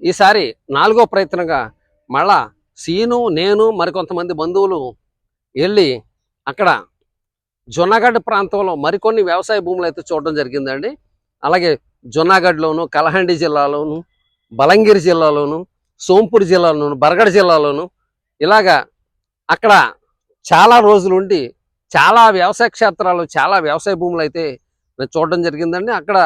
ఈసారి 4గో ప్రయత్నంగా మళ్ళా సీను, నేను మరికొంతమంది బంధువులు వెళ్ళి అక్కడ జొన్నగడ్డ ప్రాంతంలో మరికొన్ని వ్యవసాయ భూములు అయితే చూడడం జరిగిందండి. అలాగే జొన్నగడ్డలోను, కలహండి జిల్లాలోను, బలంగిరి జిల్లాలోను, సోంపూర్ జిల్లాలోను, బరగడ జిల్లాలోను ఇలాగా అక్కడ చాలా రోజులుండి చాలా వ్యవసాయ క్షేత్రాలు, చాలా వ్యవసాయ భూములు అయితే నేను చూడడం జరిగిందండి. అక్కడ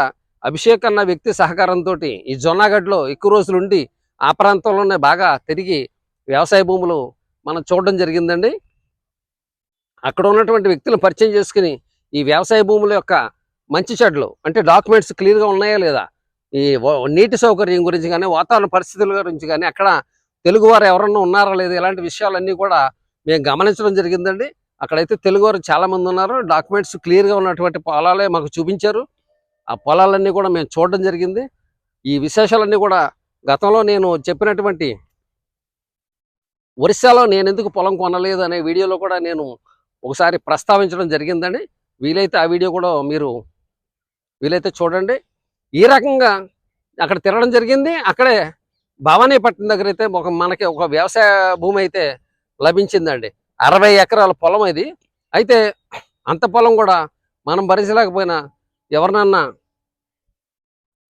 అభిషేక్ అన్న వ్యక్తి సహకారంతో ఈ జొన్నగడ్డలో ఎక్కువ రోజులుండి ఆ ప్రాంతంలోనే బాగా తిరిగి వ్యవసాయ భూములు మనం చూడడం జరిగిందండి. అక్కడ ఉన్నటువంటి వ్యక్తులను పరిచయం చేసుకుని ఈ వ్యవసాయ భూముల యొక్క మంచి చెడ్లు అంటే డాక్యుమెంట్స్ క్లియర్గా ఉన్నాయా లేదా, ఈ నీటి సౌకర్యం గురించి కానీ, వాతావరణ పరిస్థితుల గురించి కానీ, అక్కడ తెలుగువారు ఎవరన్నా ఉన్నారా లేదా, ఇలాంటి విషయాలన్నీ కూడా మేము గమనించడం జరిగిందండి. అక్కడైతే తెలుగువారు చాలామంది ఉన్నారు. డాక్యుమెంట్స్ క్లియర్గా ఉన్నటువంటి పొలాలే మాకు చూపించారు. ఆ పొలాలన్నీ కూడా మేము చూడడం జరిగింది. ఈ విశేషాలన్నీ కూడా గతంలో నేను చెప్పినటువంటి ఒరిస్సాలో నేను ఎందుకు పొలం కొనలేదు అనే వీడియోలో కూడా నేను ఒకసారి ప్రస్తావించడం జరిగిందండి. వీలైతే ఆ వీడియో కూడా మీరు వీలైతే చూడండి. ఈ రకంగా అక్కడ తిరగడం జరిగింది. అక్కడే భవానీపట్నం దగ్గర అయితే మనకి ఒక వ్యవసాయ భూమి అయితే లభించిందండి. 60 ఎకరాల పొలం ఇది. అయితే అంత పొలం కూడా మనం భరించలేకపోయినా ఎవరినన్నా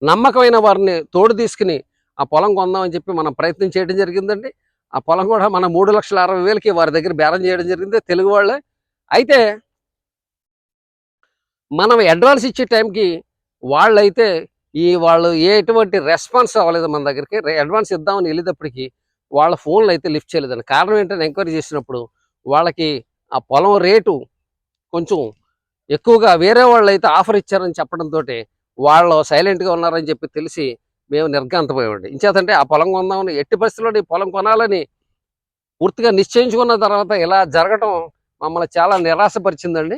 నమ్మకమైన వారిని తోడు తీసుకుని ఆ పొలం కొందామని చెప్పి మనం ప్రయత్నం చేయడం జరిగిందండి. ఆ పొలం కూడా మన 3,60,000కి వారి దగ్గర బేరం చేయడం జరిగింది, తెలుగు వాళ్ళే. అయితే మనం అడ్వాన్స్ ఇచ్చే టైంకి వాళ్ళైతే వాళ్ళు ఎటువంటి రెస్పాన్స్ అవ్వలేదు మన దగ్గరికి. అడ్వాన్స్ ఇద్దామని వెళ్ళేటప్పటికి వాళ్ళ ఫోన్లు అయితే లిఫ్ట్ చేయలేదండి. కారణం ఏంటని ఎంక్వైరీ చేసినప్పుడు వాళ్ళకి ఆ పొలం రేటు కొంచెం ఎక్కువగా వేరే వాళ్ళు అయితే ఆఫర్ ఇచ్చారని చెప్పడంతో వాళ్ళు సైలెంట్గా ఉన్నారని చెప్పి తెలిసి మేము నిర్ఘాంతపోయామండి. ఇంచేతంటే ఆ పొలం కొందామని ఎట్టి పరిస్థితుల్లో ఈ పొలం కొనాలని పూర్తిగా నిశ్చయించుకున్న తర్వాత ఇలా జరగటం మమ్మల్ని చాలా నిరాశపరిచిందండి.